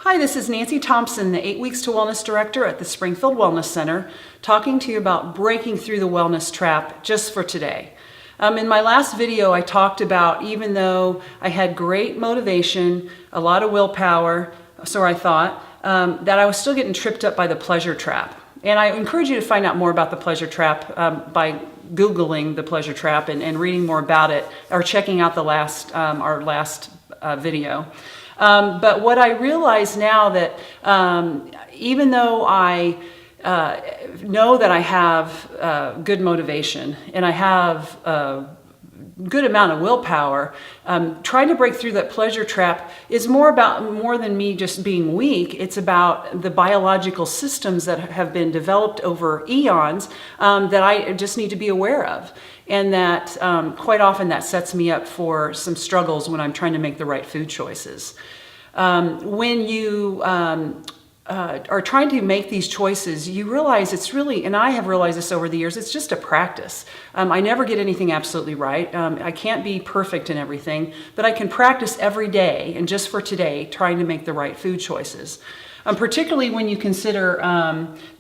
Hi, this is Nancy Thompson, the 8 Weeks to Wellness Director at the Springfield Wellness Center, talking to you about breaking through the wellness trap just for today. In my last video, I talked about even though I had great motivation, a lot of willpower, so I thought, that I was still getting tripped up by the pleasure trap. And I encourage you to find out more about the pleasure trap by Googling the pleasure trap and reading more about it, or checking out the our last video. But what I realize now that even though I know that I have good motivation and I have a good amount of willpower, trying to break through that pleasure trap is more than me just being weak. It's about the biological systems that have been developed over eons that I just need to be aware of. And that quite often that sets me up for some struggles when I'm trying to make the right food choices. When you are trying to make these choices, you realize it's really, and I have realized this over the years, it's just a practice. I never get anything absolutely right. I can't be perfect in everything, but I can practice every day, and just for today, trying to make the right food choices. Particularly when you consider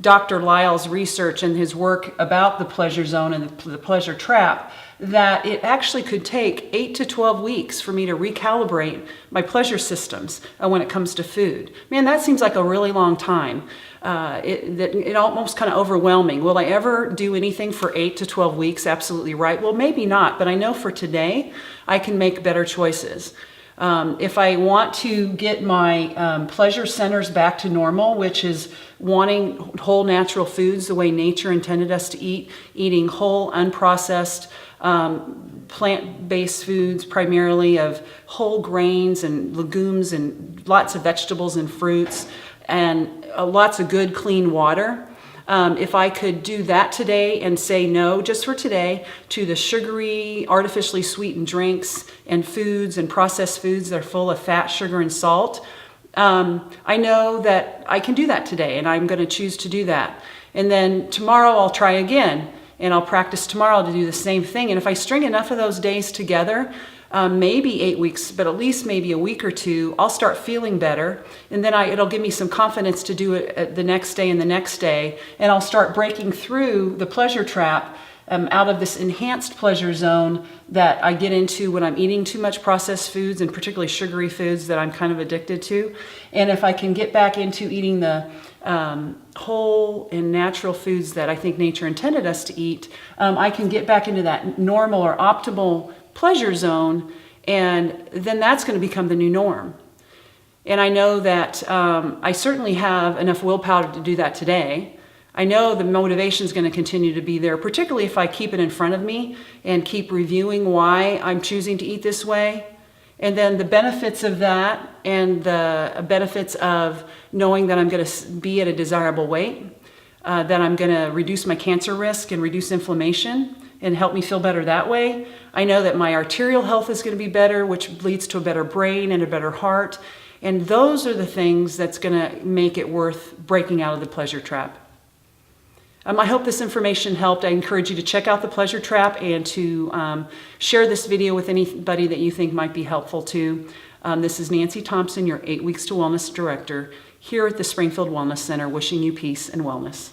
Dr. Lisle's research and his work about the pleasure zone and the pleasure trap, that it actually could take 8 to 12 weeks for me to recalibrate my pleasure systems when it comes to food. Man, that seems like a really long time. It almost kind of overwhelming. Will I ever do anything for 8 to 12 weeks? Absolutely right. Well, maybe not, but I know for today, I can make better choices. If I want to get my pleasure centers back to normal, which is wanting whole natural foods the way nature intended us to eat, eating whole, unprocessed, plant-based foods primarily of whole grains and legumes and lots of vegetables and fruits and lots of good clean water. If I could do that today and say no, just for today, to the sugary, artificially sweetened drinks and foods and processed foods that are full of fat, sugar, and salt, I know that I can do that today, and I'm going to choose to do that. And then tomorrow I'll try again, and I'll practice tomorrow to do the same thing. And if I string enough of those days together, maybe 8 weeks, but at least maybe a week or two, I'll start feeling better. And then it'll give me some confidence to do it the next day and the next day. And I'll start breaking through the pleasure trap out of this enhanced pleasure zone that I get into when I'm eating too much processed foods, and particularly sugary foods that I'm kind of addicted to. And if I can get back into eating the whole and natural foods that I think nature intended us to eat, I can get back into that normal or optimal pleasure zone, and then that's going to become the new norm. And I know that I certainly have enough willpower to do that today. I know the motivation is going to continue to be there, particularly if I keep it in front of me and keep reviewing why I'm choosing to eat this way. And then the benefits of that, and the benefits of knowing that I'm going to be at a desirable weight, that I'm going to reduce my cancer risk and reduce inflammation and help me feel better that way. I know that my arterial health is going to be better, which leads to a better brain and a better heart. And those are the things that's going to make it worth breaking out of the pleasure trap. I hope this information helped. I encourage you to check out the pleasure trap and to share this video with anybody that you think might be helpful to. This is Nancy Thompson, your 8 Weeks to Wellness Director, here at the Springfield Wellness Center, wishing you peace and wellness.